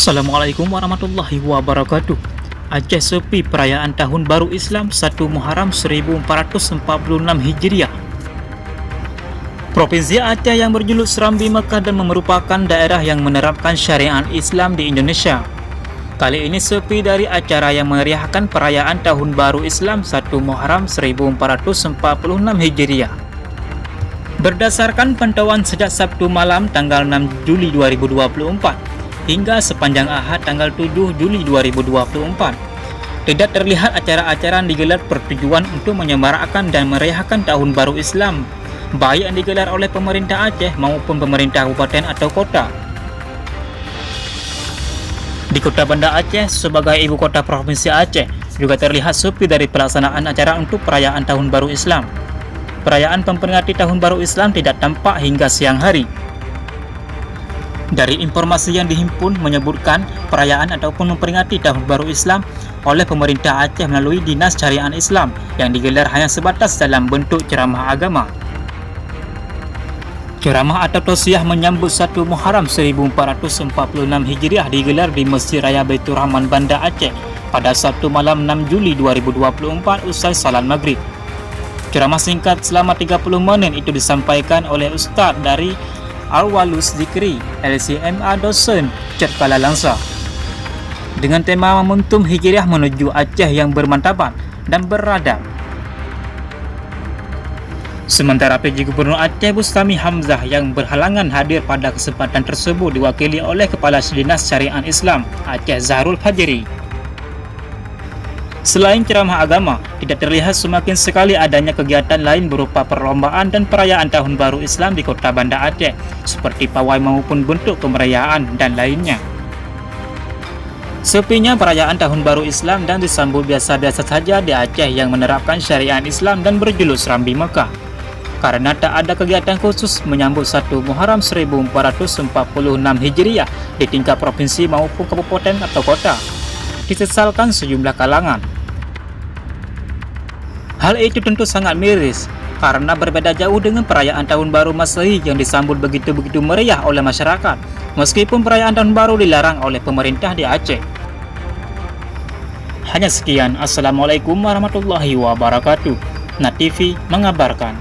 Assalamualaikum warahmatullahi wabarakatuh. Aceh sepi perayaan Tahun Baru Islam 1 Muharram 1446 Hijriah. Provinsi Aceh yang berjuluk Serambi Mekah dan merupakan daerah yang menerapkan syariat Islam di Indonesia. Kali ini sepi dari acara yang memeriahkan perayaan Tahun Baru Islam 1 Muharram 1446 Hijriah. Berdasarkan pantauan sejak Sabtu malam tanggal 6 Juli 2024 hingga sepanjang Ahad tanggal 7 Juli 2024, tidak terlihat acara-acara yang digelar bertujuan untuk menyemarakkan dan merayakan Tahun Baru Islam, baik yang digelar oleh pemerintah Aceh maupun pemerintah kabupaten atau kota. Di Kota Banda Aceh sebagai ibu kota provinsi Aceh juga terlihat sepi dari pelaksanaan acara untuk perayaan Tahun Baru Islam. Perayaan memperingati Tahun Baru Islam tidak tampak hingga siang hari. Dari informasi yang dihimpun menyebutkan perayaan ataupun memperingati Tahun Baru Islam oleh pemerintah Aceh melalui Dinas Syariat Islam yang digelar hanya sebatas dalam bentuk ceramah agama. Ceramah atau tausiah menyambut 1 Muharram 1446 Hijriah digelar di Masjid Raya Baitur Rahman Banda Aceh pada Sabtu malam 6 Juli 2024 usai salat maghrib. Ceramah singkat selama 30 menit itu disampaikan oleh Ustaz dari Al-Walus Zikri, LCMA dosen Cerkala Langsa, dengan tema momentum Hijriah menuju Aceh yang bermartabat dan beradab. Sementara PJ Gubernur Aceh Bustami Hamzah yang berhalangan hadir pada kesempatan tersebut diwakili oleh Kepala Dinas Syariat Islam Aceh Zahrul Fajri. Selain ceramah agama, tidak terlihat semakin sekali adanya kegiatan lain berupa perlombaan dan perayaan Tahun Baru Islam di Kota Banda Aceh, seperti pawai maupun bentuk kemeriahan dan lainnya. Sepinya perayaan Tahun Baru Islam dan disambut biasa-biasa saja di Aceh yang menerapkan syariat Islam dan berjuluk Serambi Mekah, karena tak ada kegiatan khusus menyambut 1 Muharram 1446 Hijriah di tingkat provinsi maupun kabupaten atau kota, disesalkan sejumlah kalangan. Hal itu tentu sangat miris karena berbeda jauh dengan perayaan Tahun Baru Masehi yang disambut begitu-begitu meriah oleh masyarakat, meskipun perayaan Tahun Baru dilarang oleh pemerintah di Aceh. Hanya sekian. Assalamualaikum warahmatullahi wabarakatuh. NAT TV mengabarkan.